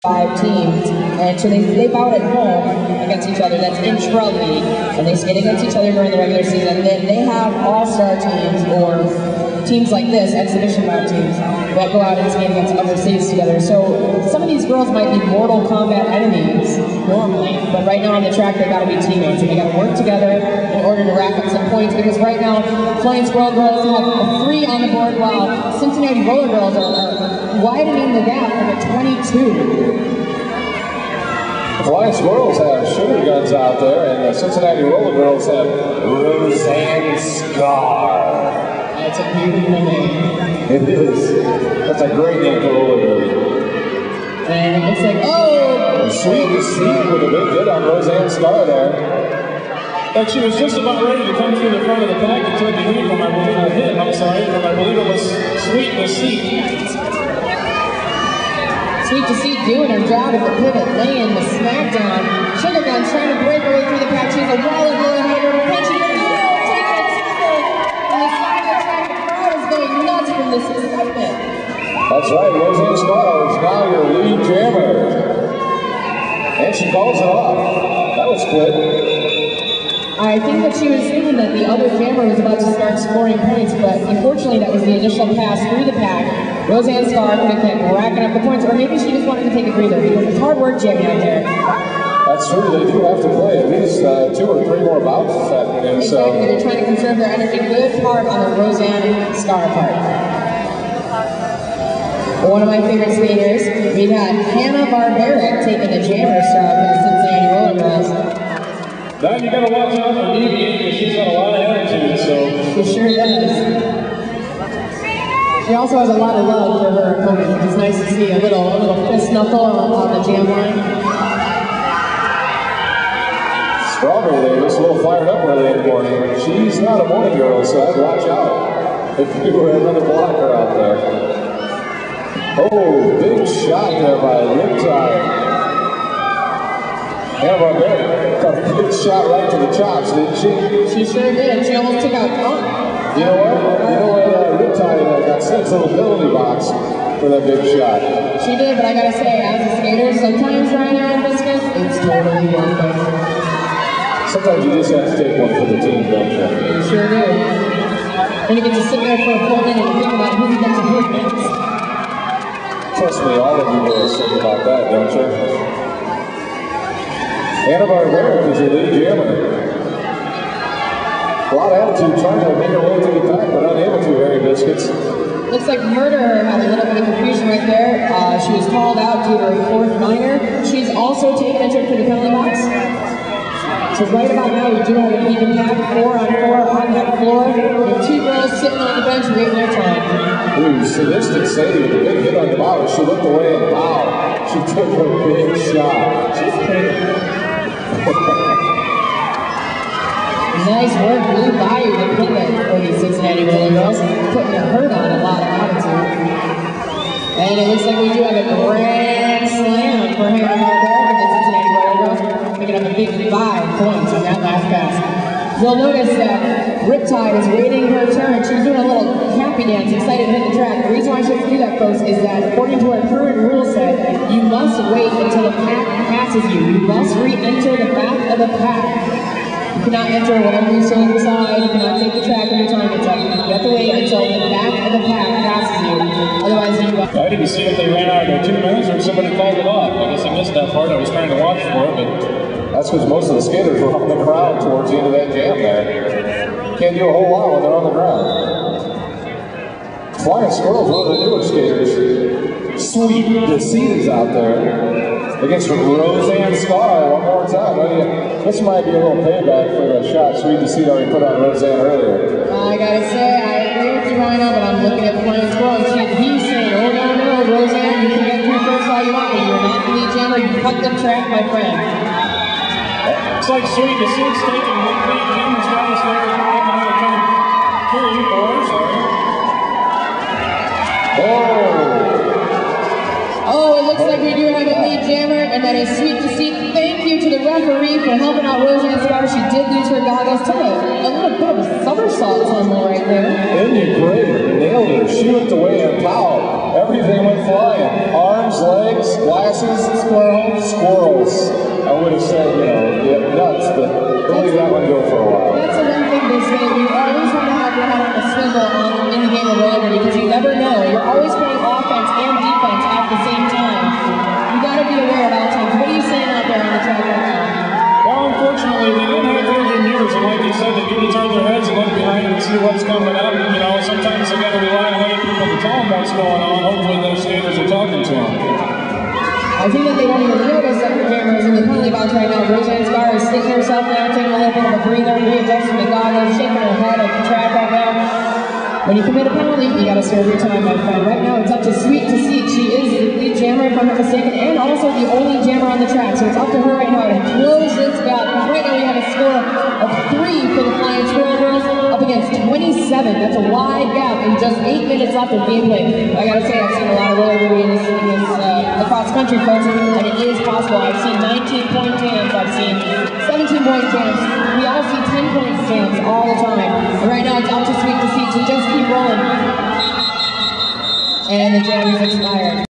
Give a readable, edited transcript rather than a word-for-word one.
5 teams, and so they bout at home against each other. That's intra-league, and they skate against each other during the regular season. Then they have all-star teams, or teams like this, exhibition bout teams, that go out and skate against other cities together. So some of these girls might be Mortal Kombat enemies normally, but right now on the track they got to be teammates, and they got to work together in order to rack up some points, because right now Flying Squirrel girls have a 3 on the board, while Cincinnati Roller girls are widening the gap from a 22. The Flying Squirrels have sugar guns out there, and the Cincinnati Roller Girls have Roseanne Scar. That's a beautiful name. It is. That's a great name for Roller Girl. And it looks like, oh! Sweet to see with a big hit on Roseanne Scar there. Like she was just about ready to come through the front of the pack and take a hit from, I believe it was Sweet to see. Sweet to see doing her job at the pivot, laying the smackdown. Sugar Gun's trying to break her way through the pack. She's a wall of blue ahead of her, punching it. Oh, taking a tackle. And the side of the track, the crowd is going nuts from this excitement. That's right, Roseanne Scar is now your lead jammer. And she calls it off. That was quick. I think that she was thinking that the other jammer was about to start scoring points, but unfortunately that was the initial pass through the pack. Roseanne Scar could have kept racking up the points, or maybe she just wanted to take a breather, because it's hard work jamming out there. That's true, they do have to play at least 2 or 3 more bouts this afternoon. Exactly, they're trying to conserve their energy. Good part on the Roseanne Scar part. One of my favorite skaters, we've had Hannah Barbaric taking the jammer star for the Cincinnati Roller Girls. Now you gotta watch out for Evie, because she's got a lot of attitude, so. She sure does. She also has a lot of love for her opponent, which is nice to see. A little fist knuckle on the jam line. Strawberry Davis, a little fired up early in the morning. She's not a morning girl, so I'd watch out if you were another blocker out there. Oh, big shot there by Riptide. Hannah Barbaric got a big shot right to the chops, didn't she? She sure did. She almost took out You know what? Riptide got sent to the penalty box for that big shot. She did, but I gotta say, as a skater, sometimes riding on biscuits, it's totally worth it. Sometimes you just have to take one for the team, don't you? You sure do. Then you get to sit there for a full minute and think about who you got to hurt next. Trust me, all of you girls think about that, don't you? Hannah Barbaric is your lead jammer. A lot of attitude trying to make her way to the pack, but unable to, Harry Biscuits. Looks like Murderer had a little bit of confusion right there. She was called out due to a 4th minor. She's also taken a trip to the penalty box. So right about now, we do have an even pack, 4 on 4 on that floor, with 2 girls sitting on the bench waiting their time. Ooh, sadistic Sadie with a big hit on the bottom. She looked away and wow, she took a big shot. She's pretty. Nice work, Blue Bayou, the pivot for the Cincinnati Roller Girls, putting a hurt on a lot of attitude. And it looks like we do have a grand slam for Hannah Barbaric for the Cincinnati Roller Girls, picking up a big 5 points on that last pass. You'll notice that Riptide is waiting her turn. She's doing a little happy dance, excited to hit the track. The reason why she has to do that, folks, is that according to our current rule set, you must wait until the pack passes you. You must re-enter the back of the pack. You cannot enter whatever you see inside. You cannot take the track when your time gets up. You have to wait until the back of the pack passes you. Otherwise, you I didn't see if they ran out of their 2 minutes or if somebody called it off. I guess I missed that part. I was trying to watch for it, but that's because most of the skaters were on the ground towards the end of that jam there. Can't do a whole lot when they're on the ground. Flying Squirrels, one of the newer skaters. Sweet Deceit is out there against Roseanne Scar one more time. This might be a little payback for the shot Sweet Deceit already put on Roseanne earlier. I gotta say, I agree with you, Rhino, but I'm looking at Flying Squirrels. He's saying, oh no, Roseanne, you can get through first all you want, but you're not the lead jammer. You cut the track, my friend. Looks like Sweet Deceit's taking the lead jammer status there. Oh, it looks like we do have a lead jammer, and that is Sweet Deceit. Thank you to the referee for helping out Roseanne Scar. She did lose her goggles. Took a little bit of a somersault tumble right there. Isn't it great? Nailed her. She looked away and pow. everything went flying. Arms, legs, glasses, squirrels. I would have said, you know, yeah, nuts, but we'll leave that one go for a while. That's the one thing this game, you always want to have your head on a swivel in the game of Brawl because you never know. You're always playing offense and defense at the same time. You got to be aware at all times. What are you seeing out there on the track right now? Well, unfortunately, they didn't have rearview mirrors, and like you said, they need to turn their heads and look behind them and see what's coming up. You know, sometimes they got to rely on other people to tell them what's going on. Hopefully, those skaters are talking to them. I think that they don't even notice that the cameras in the penalty box right now. Roseanne Scar is sticking herself down, taking a little bit of a breather, readjusting the goggles, shaking her head at the track right now. When you commit a penalty, you got to serve your time, my friend. Right now, it's up to Sweet to Seek. She is the lead jammer, if I'm not mistaken, and also the only jammer on the track. So it's up to her right now to close this gap. Right now, we have a score of 3 for the Flying Squirrel girls, up against 27. That's a wide gap in just 8 minutes left of gameplay. I gotta say, I've seen a lot of roller derby in this cross-country, folks, and it is possible. I've seen 19-point jams. I've seen 17-point jams. We all see 10-point jams all the time. And right now, it's up to Sweet to Seek to just keep rolling. And the jam is expired.